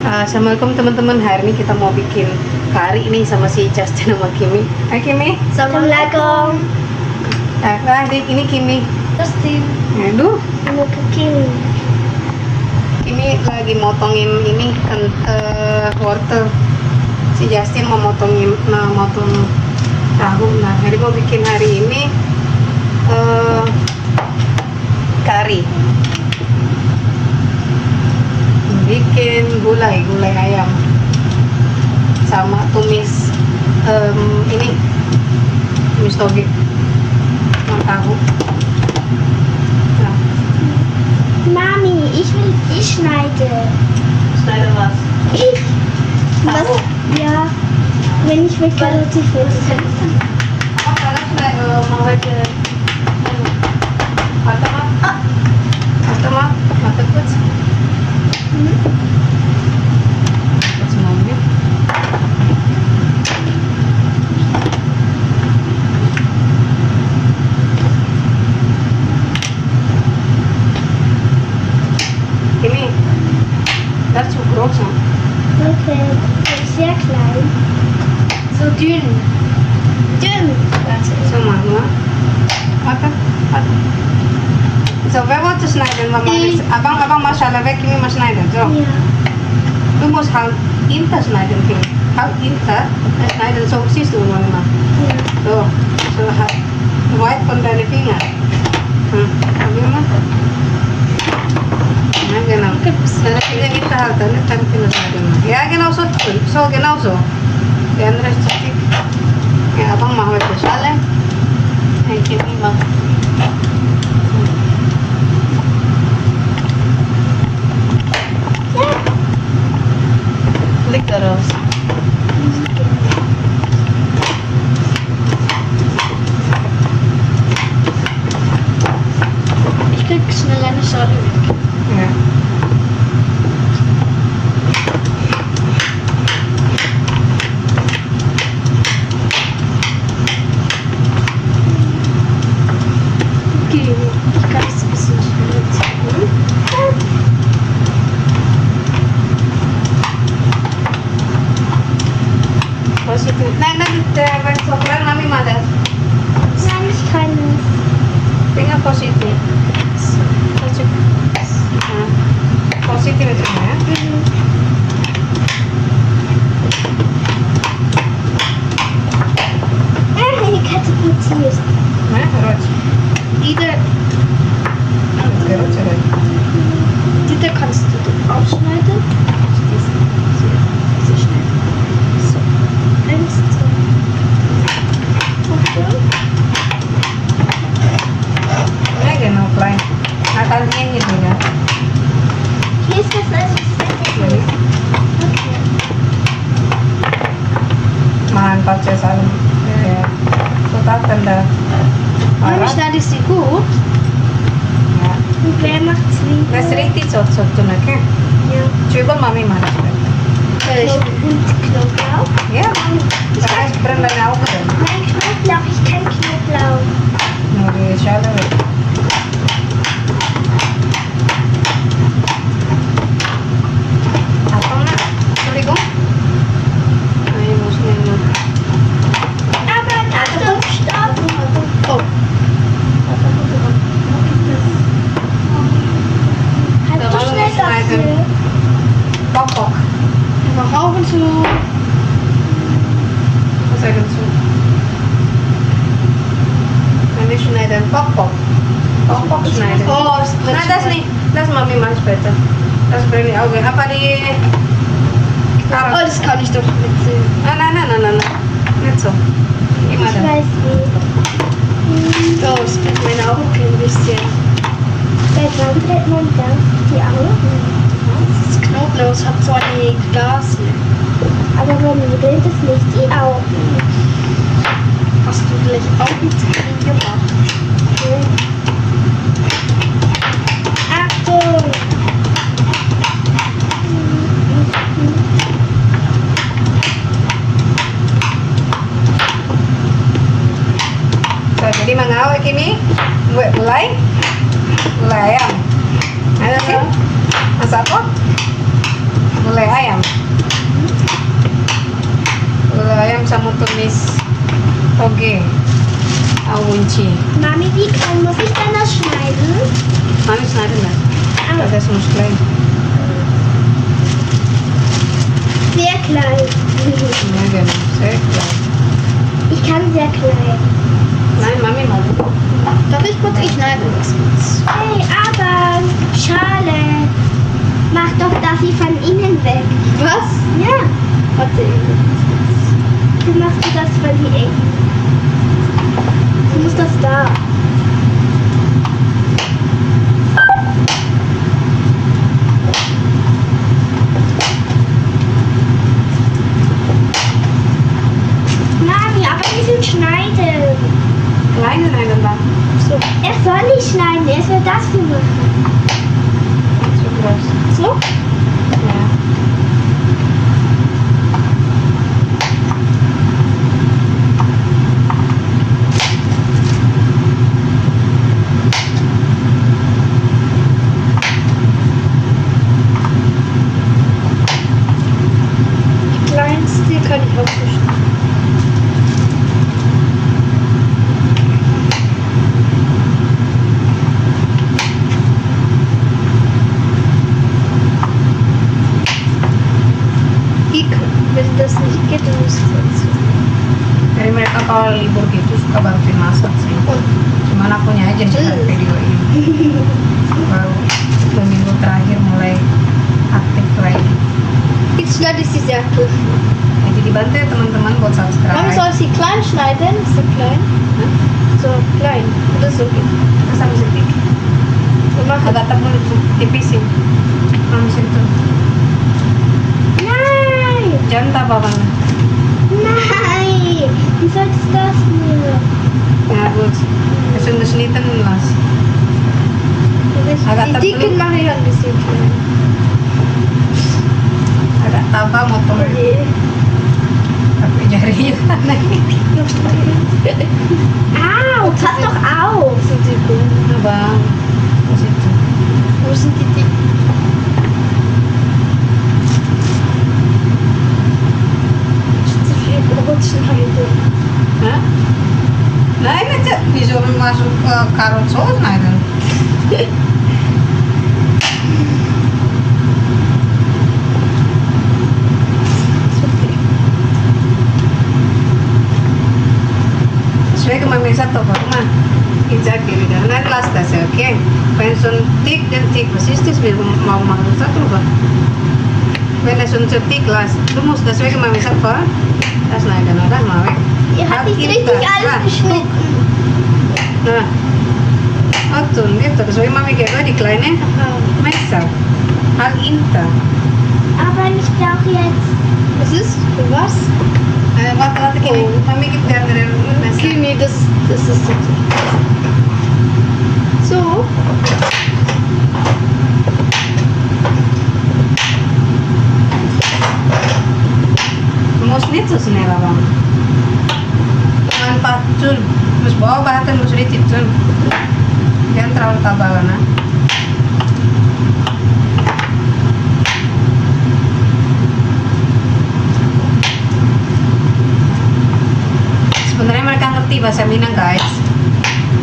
Assalamualaikum teman-teman. Hari ini kita mau bikin kari ini sama si Justin sama Kimi. Hai Kimi. Assalamualaikum. Nah, ini Kimi. Justin. Aduh. Mau ke Kimi. Kimi lagi motongin ini kan wortel. Si Justin mau motong tahu. Nah, jadi mau bikin hari ini kari. Bikin gulai ayam sama tumis ini tumis toge sama tahu. Nah. Mami, ich schneide. Schneide was? Ich. Tahu. Ja, wenn ich mit Karotte fertig bin. Apa sekarang mau ke mata kurz. Semuanya. Kimi, das zu groß. Okay, sehr klein. So dünn. Dünn. So Mama. Warte. So, wer wollte schneiden? Mama, Abang Maschallah weg, Kimi mal schneiden. So. Ja. Du musst halt hinter schneiden, Kimi. Halt hinter schneiden, so siehst du Mama. Ja. So halt weit von deinen Fingern. Probier mal. Ja, genau. Deine Finger hinterhalten, nicht deine Finger schneiden. Ja, genau so. So, genau so. Die andere ist zu dick. Ja, Abang mach heute Schale. Hey, Kimi, mach. Liegt da raus. Ich krieg schnell eine Schale weg. Ja. Okay, ich kann es ein bisschen schneller ziehen. Positif. Nein, wenn so klar Mami mal das. Nein, ich kann es. Finger positif. Positif itu ya. Ich hatte Pizzies. Nah, terus. Diese kannst du aufschneiden. Diese schneiden. So. 1, 2. Ya, genau, klein. Atasnya gitu ya. Hier ist das alles fertig. Okay. Mahan pakai sarung. Ya. Total tanda. Mami, schneidest du gut? Ya. Und wer macht's wie? Das richtig so tun, okay? Ja. Coba Mami mana? Und Knoblauch? Ya. Karena brand deine Augen. Nein, Knoblauch. Ich kenne Knoblauch. Nur die Schale weg. Apa nak? Entschuldigung. Ich muss nehmen. Aber Achtung, stopp! Oh. Halt Da so wollen wir schnell schneiden. dafür. Pok. Mach Augen zu. Was sagen Sie? Wenn ich schneiden, Pok. Pok schneiden. Oh, Nein, das nicht. Das Mami macht später. Das bringe ich auch. Aber die... Oh, das kann ich doch mitsehen. Nein. Nicht so. Immer Ich da. weiß nicht. Oh, es brennt meine Augen ein bisschen. Seit wann brennt man dann die Augen? Das Knoblauch hat so eine Gase. Aber warum brennt es nicht die Augen? Hast du vielleicht Augenzwiebeln gemacht? Okay. Achtung! So, jadi mengawal ini buat gulai ayam. Ada sih? Masak apa? Gulai ayam. Okay. Augenchi. Mami, wie klein muss ich denn das schneiden? Mami schneiden das. Ah, Das muss klein. sehr klein. Ja, genau. Sehr klein. Ich kann sehr klein. Nein, Mami macht. Darf ich kurz? Ich schneide das. Hey, aber Schale. Mach doch das hier von innen weg. Was? Ja. Warte. Du machst du das von hier eng. Du musst das da. Mami, aber wir sind schneiden. Kleine schneiden da. So. Er soll nicht schneiden, er soll das hier machen. Zu groß. So? Ja. Die kleinste kann ich auch nicht. Wenn das nicht geht, dann muss ich das. Jadi mereka kalau libur gitu suka bantuin masak sih. Cuman akunya aja sih kan video ini. Baru 2 minggu terakhir mulai aktif lagi. Jetzt schneide ich sie sehr dünn. Jadi dibantu ya teman-teman buat subscribe. Man soll sie klein schneiden. So klein. So klein. Oder so. Terus habis itu Wir machen. agak tebal itu tipisin. Habis itu Nein! jangan tambah banget. Nein! Wie sollst du das nur? Ja gut. Es sind geschnitten was. Agak Die dicken tebal. mache ich ein bisschen klein. Agak tambah motong. Okay. Tapi jarinya aneh. Au, pass doch auf! Sind die gut? Abang. Di situ. Wo sind die dicken? Zu viel Brotchen heute. Hah? Nah ini cek disuruh masuk ke karot sos nah itu. Sesuai kemampuan satu forma. Ijak kiri dan kelas tas ya, oke. Pensun tik dan tik persistis mau masuk satu apa? Pensun tik kelas, du musst das wegen mal gesagt vor. Das leider noch dann mal weg. Ihr habt nicht richtig alles geschnitten. Nah. Otun gitu, das wegen Mami kayak die kleine Messer. Hal inta. Aber ich brauche jetzt. Was ist? Für was? Warte, gini. Mami gibt dir andere Messer. Nee, das ist so. Du musst nicht so schnell aber. Jangan pacul. Terus bawa bahatan terus dicicun. Jangan terlalu tabal nah. Sebenarnya mereka ngerti bahasa Minang guys.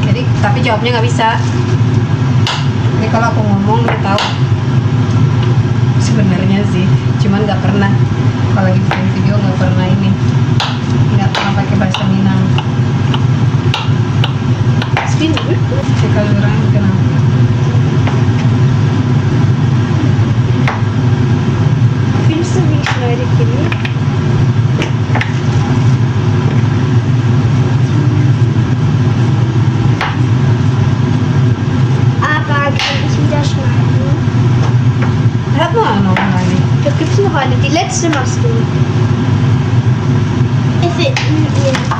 Jadi tapi jawabnya nggak bisa. Jadi kalau aku ngomong dia tahu. Sebenarnya sih, cuman nggak pernah. Kalau lagi bikin video nggak pernah ini, nggak pernah pakai bahasa Minang. Jika orang kenapa? Findest du, wie ich schneide, Kimi? Aber kann ich wieder schneiden? Hat noch eine. Da gibt's noch eine. Die letzte machst du.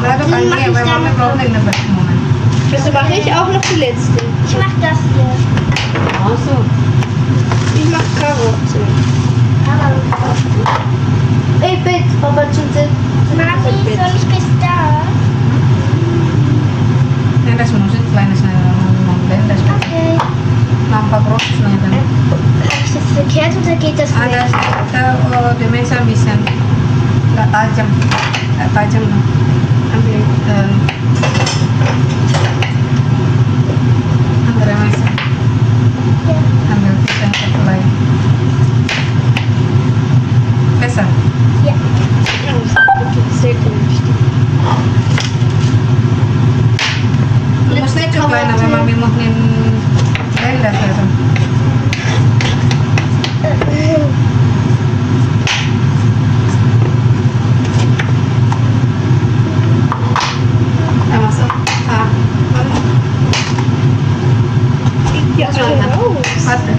Lalu kan mach ini ich memang dann. clothing na best moment. Also mache ich auch noch die letzte. Ich mach das hier. Also, Ich mach Karotte. Ey, bitte, Papa, bitte. Mami, soll ich bis da? ini das musik kleines na dan das Okay. nampak groß na dan. Habe ich das verkehrt oder geht das Ada nicht? kita di mesa bisa nggak tajam na. Ambil. Andrea Mesa, Ya. ambil pisang satu lagi. Besar. Ja. Sehr günstig. Maksudnya cukup lain, apa mami mau nin blender gitu. Masuk. Mana? Ja, raus. Warte.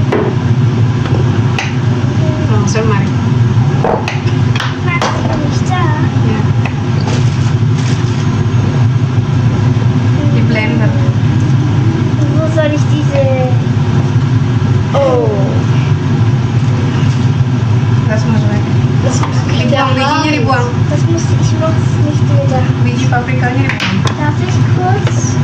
So, mari. Max ist nicht da. Ya. Die Blender. Wo soll ich diese... Oh. Das muss weg. Das muss Dibuang bijinya, dibuang. Das muss ich muss nicht wieder. Biji paprikanya dibuang. Darf ich kurz?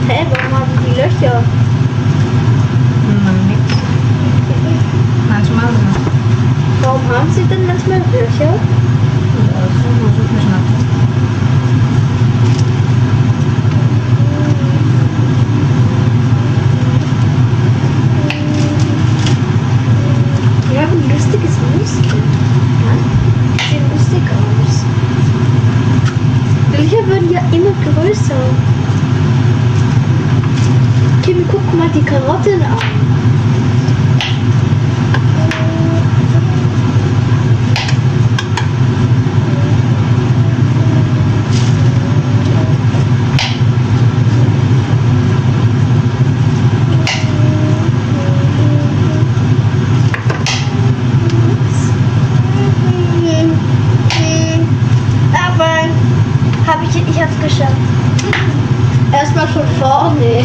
Hä, warum haben die Löcher? Nix. Manchmal so. Warum haben sie denn manchmal Löcher? Ja, so muss ich nicht nach. Die haben ein lustiges Muster. Sieht lustig aus. Die Löcher werden ja immer größer. Kim, guck mal die Karotten an. Aber ich hab's geschafft. Erstmal von vorne.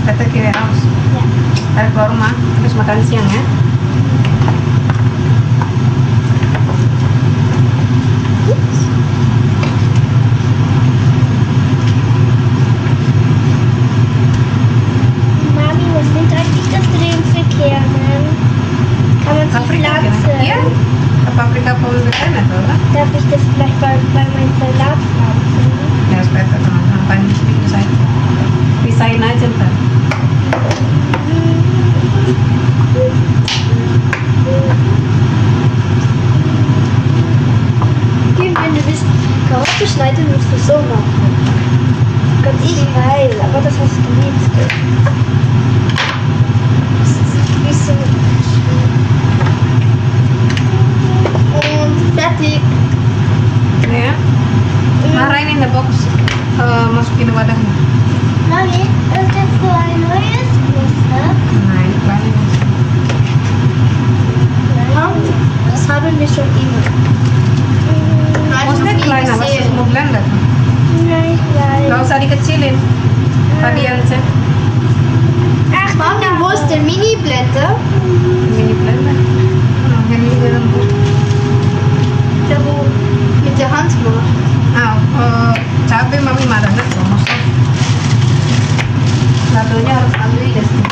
Kita kiri aus. Tarik keluar rumah, habis makan siang ya. Mami, was sind eigentlich das Drehverkehren? Kann man sich Paprika Pflanzen? gimana? Iya. Paprika pemberian atau apa? Darf ich das vielleicht bei meinem Salat pflanzen? Ya, supaya teman-teman panis pisahin. Pisahin aja ntar. Kim, wenn du willst, Karotte schneiden, musst du so machen. Ganz geil, aber das hast du nicht. Das ist ein bisschen... Und fertig. Ya. Marahin in the box. Masukin wadahnya. Mami, ist das so ein neues Muster? Nah, ini klein. Das haben wir schon immer. Maksudnya klein apa sih? Mau blender? Nein, Gak nein. usah dikecilin. Tadian sih. Ach, Mami, wo ist der Mini-Blätter? Mini blender. Nah, yang ini dalam. Der wo mit der Hand macht. Cabai mami marahnya tuh, maksudnya. Satunya harus ambil di sini.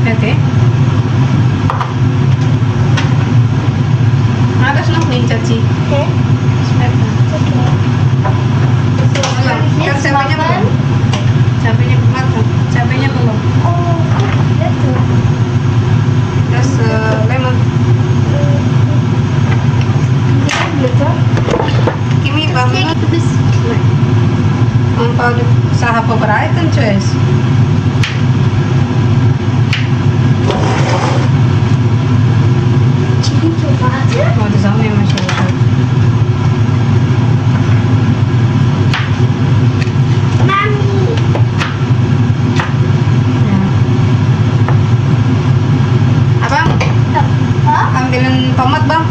Oke. Chili Tomate. Oh, das ist auch nicht mehr so gut. Mami. Ya. Abang, Apa? ambilin tomat bang.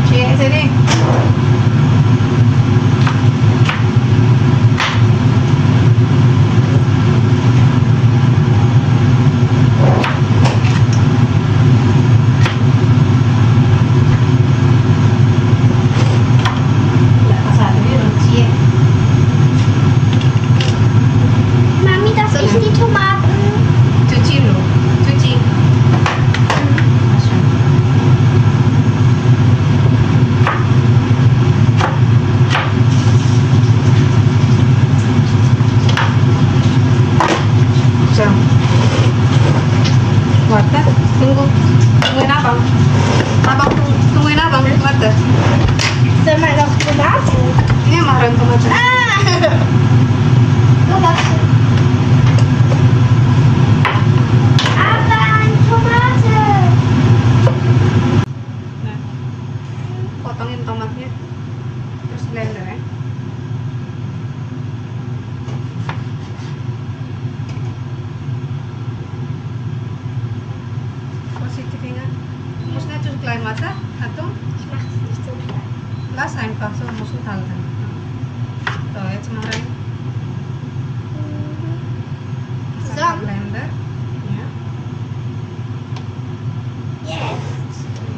Cik, sini. Nggak pasal dulu, Cik. Mami, das ist die Tomaten. Cuci dulu, cuci. Masya. So. Warta, tungguin abang. Abang tungguin abang, warta. Soll man noch Tomaten? Ini marah tomat. Ah! Oh, warte. Abang, Tomate. Nah, potongin tomatnya, terus blender ya. Positifnya, muss nicht so klein machen, Achtung. Ich mach es nicht so klein. Lass einfach, so musst du halten. So, jetzt mal rein. So. Blender. Ja. Yes.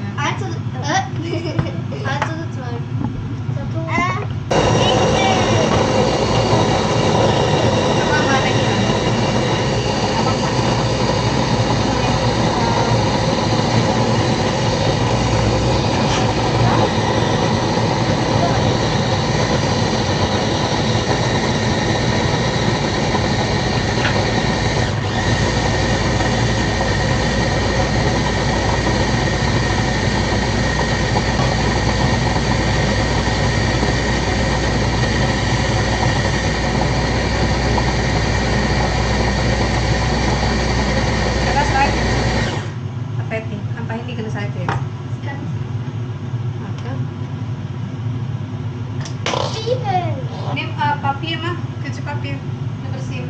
Ja. Also, also zwei. Abang mana gimana? Abang mana? Kena side. Apa ini? Apa ini kena side ya? Oke. Steven. Ini papir mah, kecil papir. Yang bersih.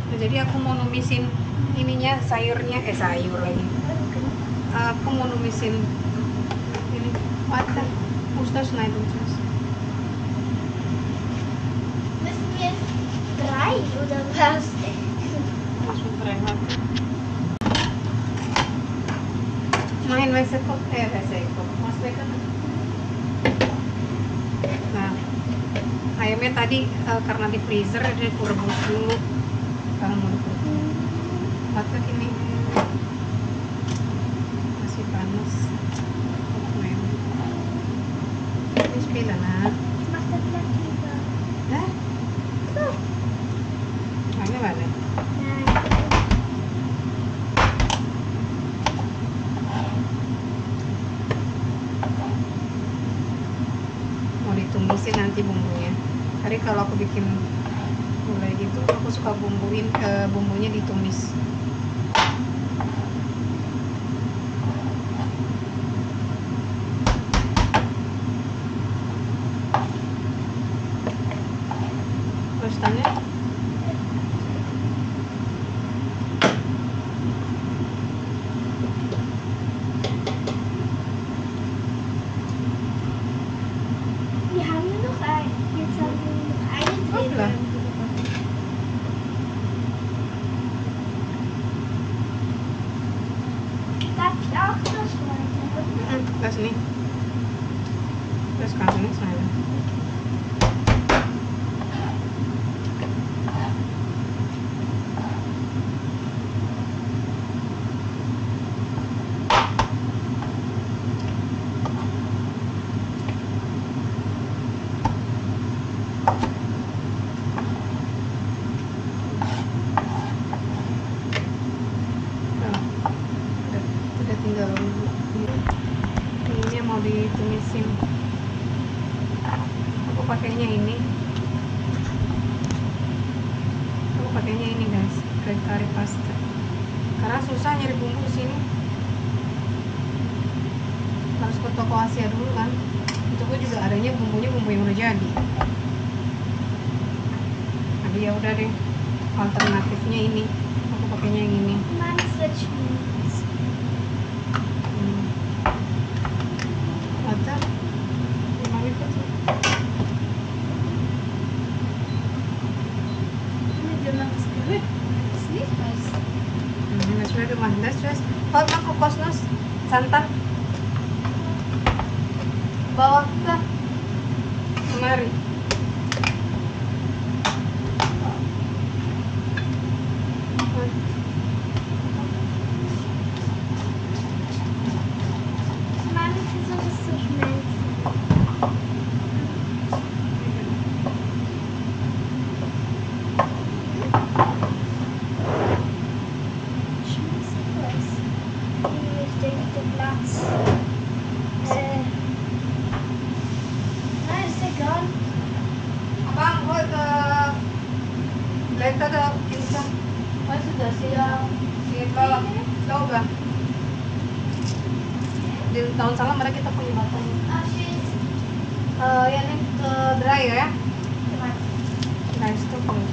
Nah, jadi aku mau numisin ininya sayur lagi. Aku mau numisin ini. Warte, muss das schneiden terus. Müssen wir drei oder was? Langsung terlihat. Main Mexico, Mas Beka. Nah, ayamnya tadi karena di freezer dia kurebus dulu. Kalau mau dikukus. Batak ini masih panas. Ini sepeda nah. Ich mach das gleich lieber. Nah, So. ayamnya mana? Nein. Mau ditumisin nanti bumbunya. Tadi kalau aku bikin gulai gitu, aku suka bumbunya ditumis. Terus tanya, Wir haben nur noch einen. Jetzt haben wir nur noch eine Hoppla. drin. Darf ich auch das weiter? Das nih. Terus kannst du nichts schneiden. Tuh. tinggal ini mau ditumisin. Aku pakainya ini guys, kari pasta, karena susah nyari bumbu di sini, harus ke toko Asia dulu kan. Itu gue juga adanya bumbunya bumbu yang udah jadi. Jadi ya udah deh, alternatifnya ini, aku pakainya yang ini. Ada gimana itu sih? Das würde man, das ist. Holt mal kokosnuss, santan. Bawa ke kemari. Abang, holt Blätter da hinten. Weißt du das? Ja. Di bawah. Tahu gak? Di tahun salam mereka kita punya batang. Ya ini dry ya? Nah, itu pun.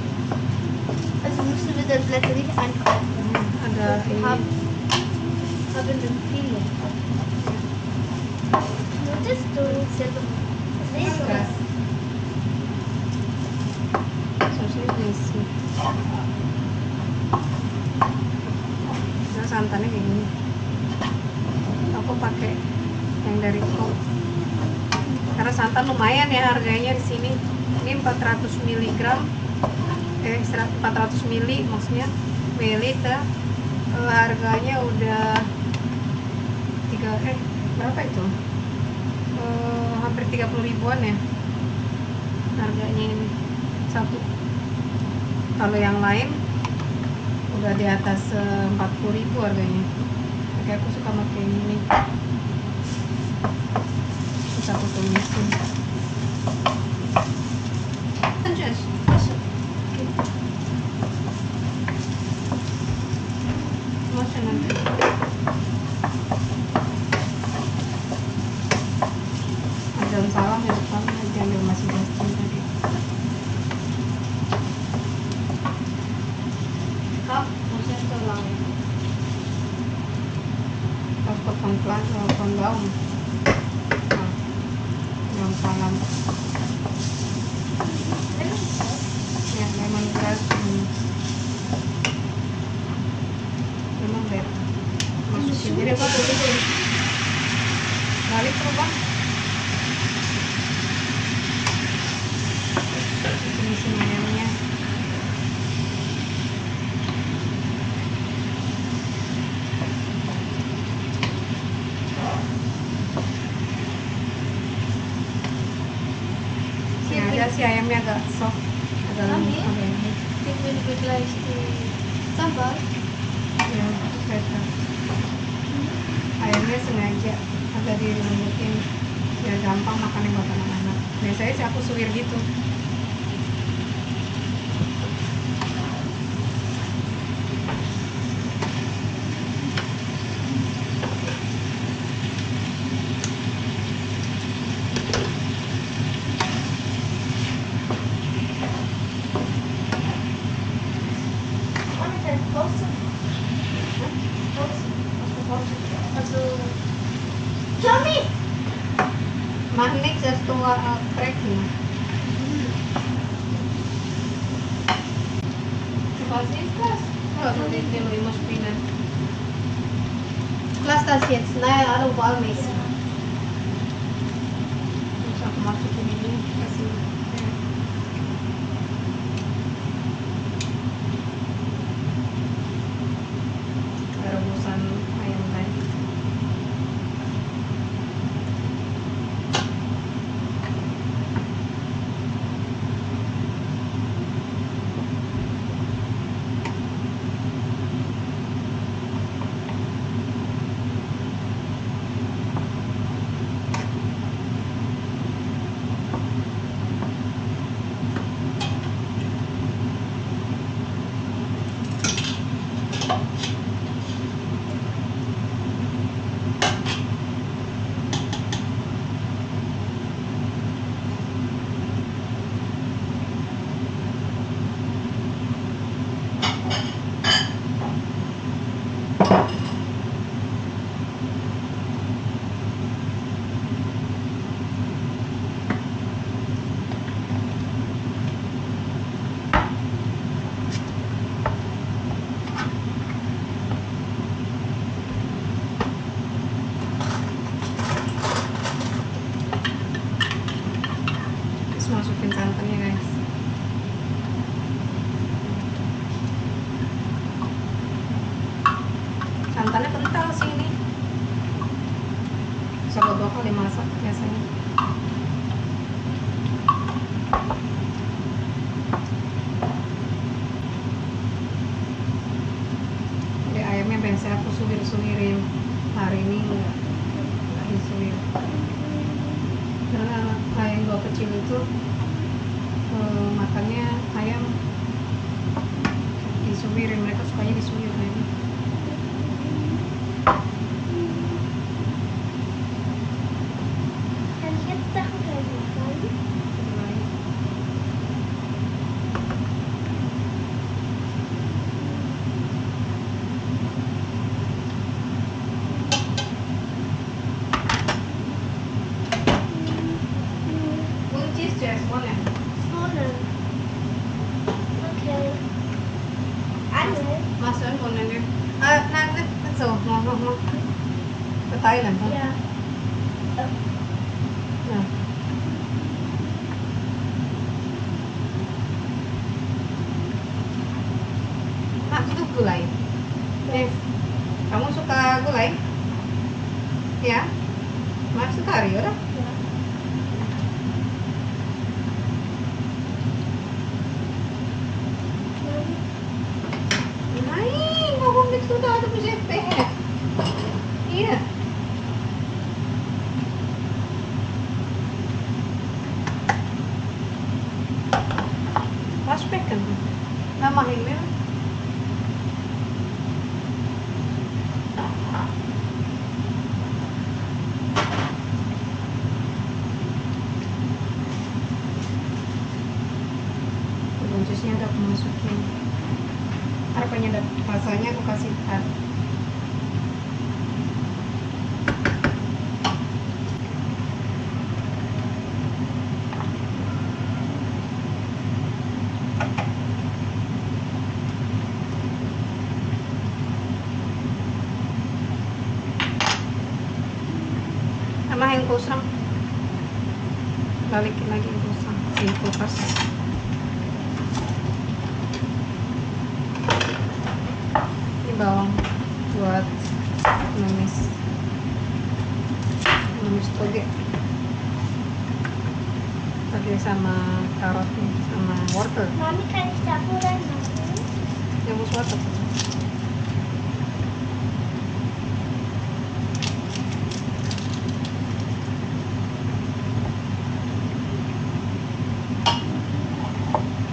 Also müssen wir das Blätter nicht einkaufen. Ada ini. Haben wir viele. Würdest du selber Enggak. Sausnya diisi. Nah, santannya kayak gini. Aku pakai yang dari Coop. Karena santan lumayan ya harganya di sini. Ini 400 mg. 400 ml maksudnya mililiter. Harganya udah berapa itu? Hampir 30 ribuan ya harganya ini satu. Kalau yang lain udah di atas 40 ribu harganya. Oke, aku suka pakai ini, terus aku tumisin. Masih nanti dalam salam ya depan diambil masih Justin tadi. Kak, maksudnya tolong takut pelan-pelan telepon daun. Dalam salam ya, lemon grass memang beda masukin. Jadi apa tuh balik tuh bang. Isi ayamnya. Ini aja sih ayamnya agak soft, agak lembut. Sambal. Ya, better. Ayamnya sengaja agak dilembutin biar gampang makannya buat anak-anak. Biasanya sih aku suwir gitu. Tommy! Mahnik setua trekking. Was ist das? Ja, so den wir immer spielen. Lass das jetzt, naja, alle Wollmäßig. Terus aku masukin ini, kasih rebusan ayam tadi. bisa 2 kali masak biasanya. Jadi ayamnya biasa aku suwir-suwirin, hari ini enggak disuwir karena ayam 2 kecil itu makannya ayam disuwirin, mereka sukanya disuwir ayam. Boleh. Masukin konennya. Nanti so mau ke Thailand kan? Ja. Nah. Mak, itu gulai. Nih, kamu suka gulai? Ya? Mak suka ya? Ja. Nej, någon vill tro att du försökte här. Iya. Wasbekken. Namahin mo yun. Jusnya udah aku masukin. Harapannya ada rasanya aku kasih add. Sama yang kosong, balikin lagi yang kosong di kulkas. Bawang buat numis toge pakai sama karotnya sama wortel. Mami, kan ich da wo reinmachen? Ya muss wortel.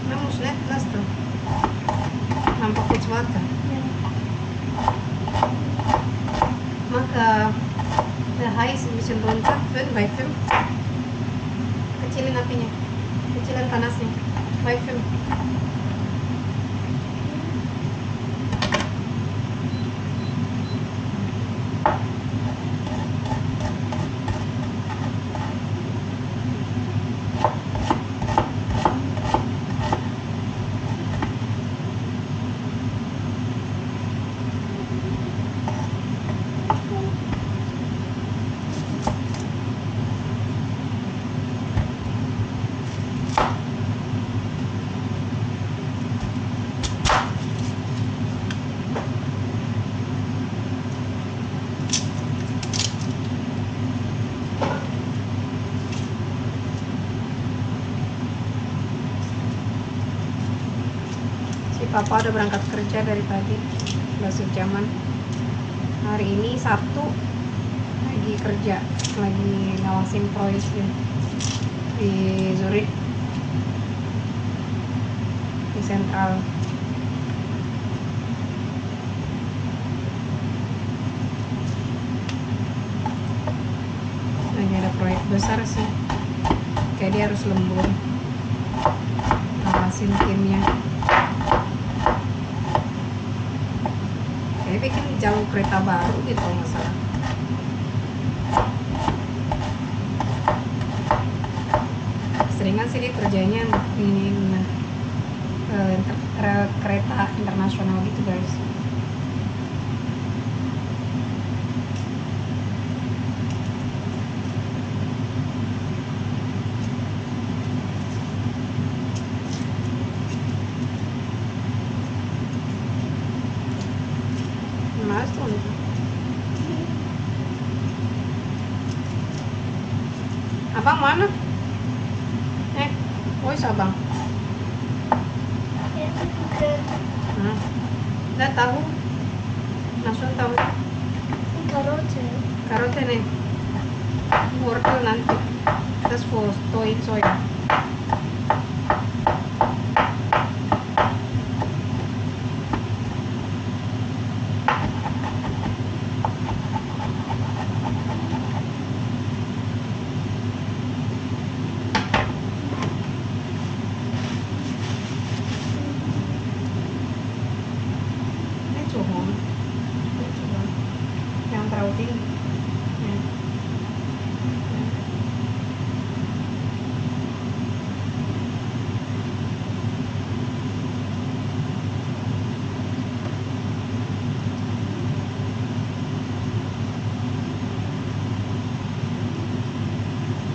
Namus net lasten. Nampak iets water. Ja. Maka the high submission runter 5 by 5. Kecilin apinya, kecilin panasnya by 5. Papa udah berangkat kerja dari pagi, udah sejaman. Hari ini Sabtu, lagi kerja, lagi ngawasin proyek di Zurich, di sentral. Lagi ada proyek besar sih, kayak dia harus lembur ngawasin timnya. Kayak bikin jalur kereta baru gitu nggak salah. Seringan sih dia kerjanya ini kereta internasional gitu guys. Mas tuh. Abang mana? Woi abang. Udah tahu. Langsung tahu. Karote nih. Wortel nanti. Terus fotoin soya. Yang terlalu tinggi.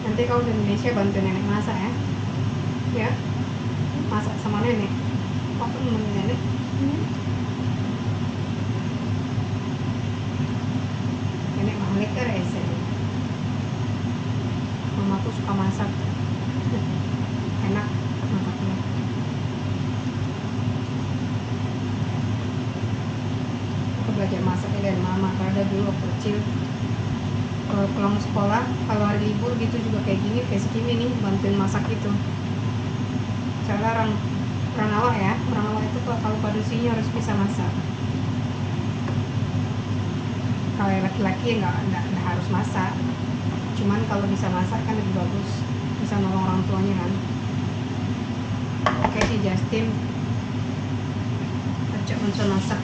Nanti kalau di Indonesia bantu nenek masak ya, masak sama nenek. Aku nemenin nenek. Nenek mahliker ya sih. Mamaku suka masak, enak masaknya. Aku belajar masaknya dari mama karena dulu waktu kecil. Kalau pulang sekolah, kalau hari libur gitu juga kayak gini, kayak segini nih, bantuin masak gitu. Soalnya orang awak ya, orang awak itu kalau pada usianya harus bisa masak. Kalau laki-laki nggak harus masak, cuman kalau bisa masak kan lebih bagus, bisa nolong orang tuanya kan. Oke si Justin, ajak unsur masak.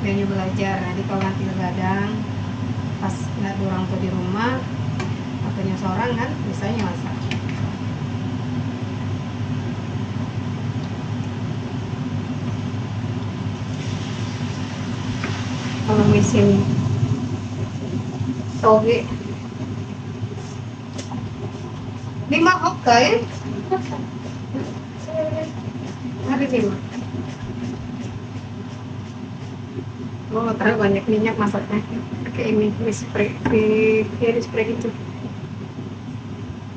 Dan juga belajar, nanti kalau nanti begadang pas nggak ada orang tua di rumah ataunya seorang kan biasanya masak. Kalau musim toge 5 oke hari 5. Oh, terlalu banyak minyak masaknya. Pakai ini spray, di spray gitu.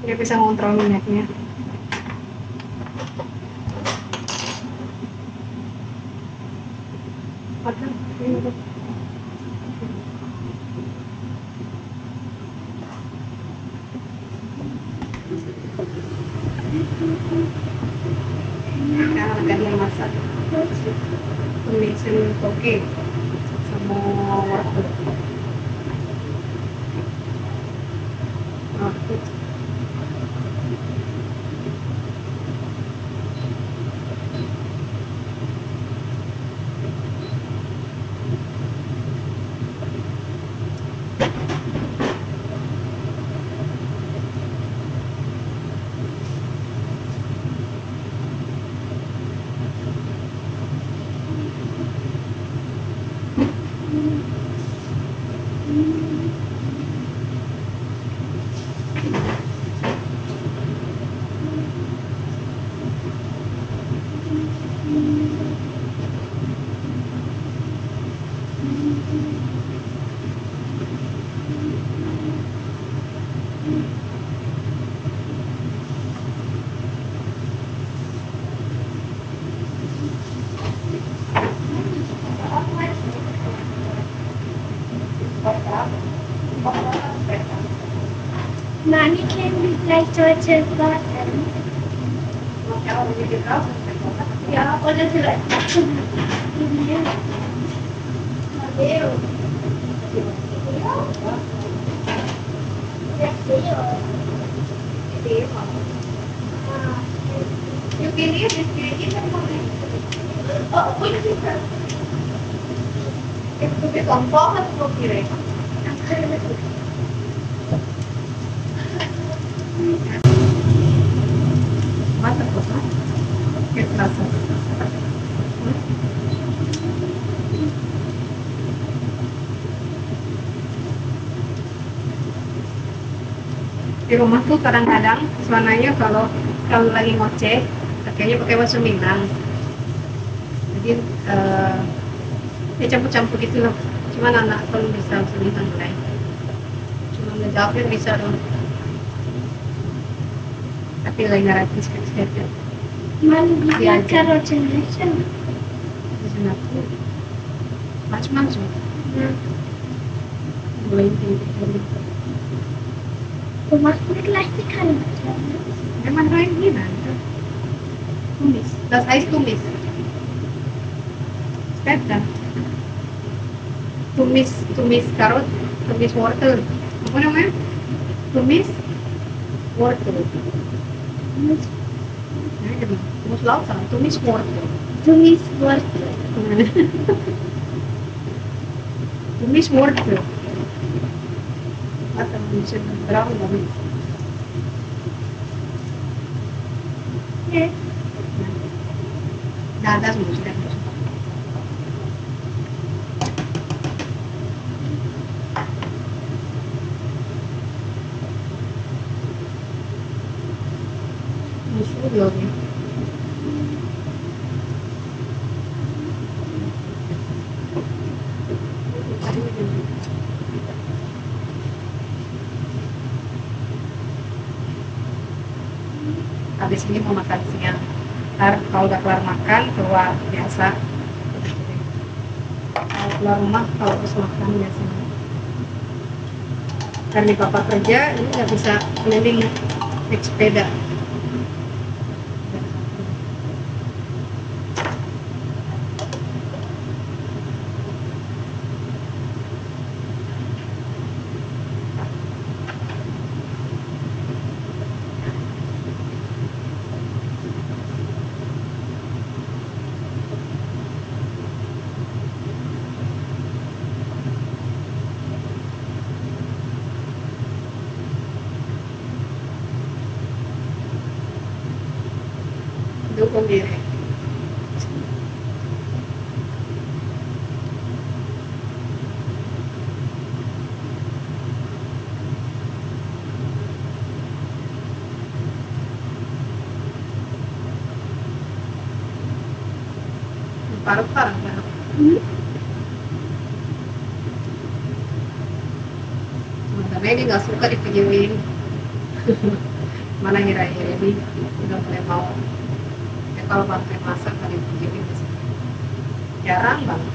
Dia bisa ngontrol minyaknya. Ada ini. Nah, harga dia masak. Pemixin toge. Sama wortel. Mommy, can we play George's Garden? Ja, oder vielleicht Mata cosa? Che classe? Di rumah tuh kadang-kadang suananya kalau lagi ngoceh pakainya pakai bakso Minang. Jadi ya campur-campur gitu loh. Cuman anak pun bisa bakso Minang lah. Cuman jawabnya bisa dong. Tapi lagi gratis kan saya. Man bilang carrot generation. Bisa aku. Macam-macam. Boleh ini. Du machst mir gleich die Kanne. Memang rein gimana? Tumis. Das heißt tumis. Später. Tumis karot, tumis wortel. Apa namanya? Tumis wortel. Nah, jadi tumis lauk sama tumis wortel. Tumis wortel. Tumis wortel. Atau bisa berapa lagi? Dada sudah. Musuh belum ya? Habis ini mau makan siang. Ntar kalau udah kelar makan keluar biasa. Kalau keluar rumah kalau terus makan biasanya. Karena papa kerja ini nggak bisa keliling naik sepeda. Dukung diri. Parut-parut ya. Sebenarnya dia nggak suka divideoin. Mana kira-kira ini udah mulai mau. Ya kalau bantuin masak kali videoin sih. Jarang banget.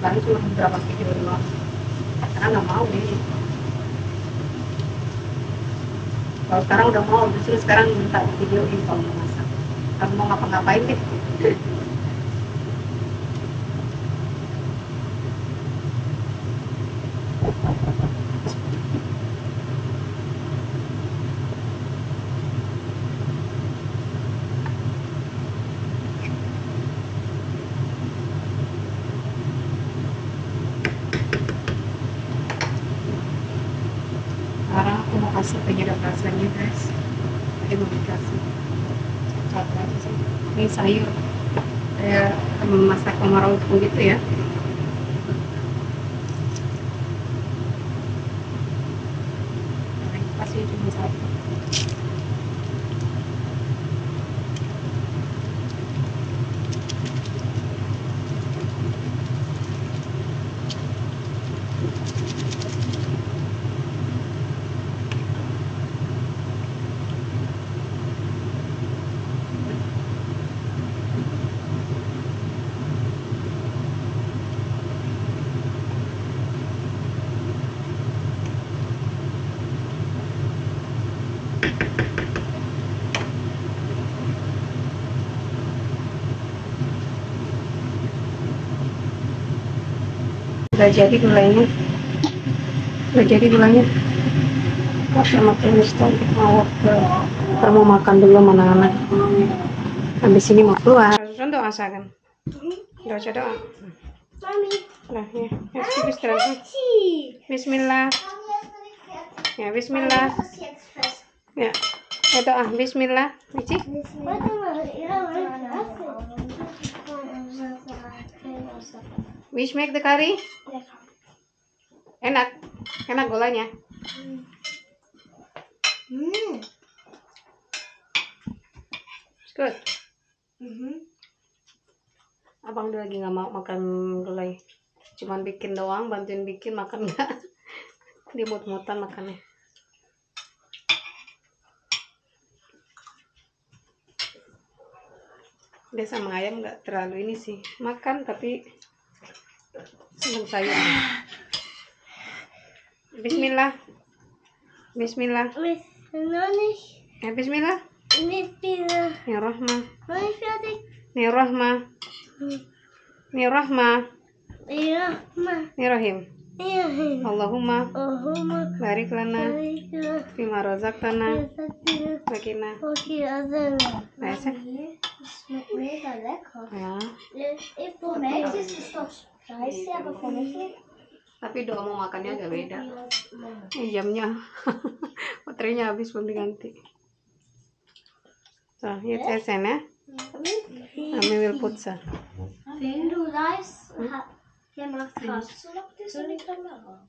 Baru cuma beberapa video doang. Karena nggak mau deh. Kalau sekarang udah mau, justru sekarang minta videoin kalau mau masak. Kalau mau ngapa-ngapain deh. Sekarang aku mau kasih penyedap rasanya guys. Tadi mau dikasih cacat aja sih. Ini sayur kayak memasak kemarau gitu ya. Kasih cuma satu. Udah jadi gulanya. Sama tumis tadi mau makan dulu anak-anak. Habis ini mau keluar. Contoh asalkan. Doa. Mami. Nah, ya. Bismillah. Ya, bismillah. Ya. Doa, bismillah. Mici. Wish make the curry. Enak gulanya. It's good. Abang udah lagi nggak mau makan gulai, cuman bikin doang, bantuin bikin, makan nggak. Dia mut-mutan makannya. Dia sama ayam nggak terlalu ini sih makan, tapi senang sayur. Bismillah. Bismillah. Bismillah. Bismillah. Bismillah. Ya Rahmah. Bismillah. Ya Rahmah. Ya Rahmah. Ya Ya Rahim. Rahim. Allahumma Allahumma barik lana barik lana fima razaqtana fi wakina. Nej, mega lekker. Ya. Voor mij is het toch spijsig, maar voor mij Tapi doa mau makannya agak beda. Jamnya baterainya habis belum diganti. So, jetzt essen ya. Ami will putsa. Wenn du reist, der macht fast. Soll ich dann machen?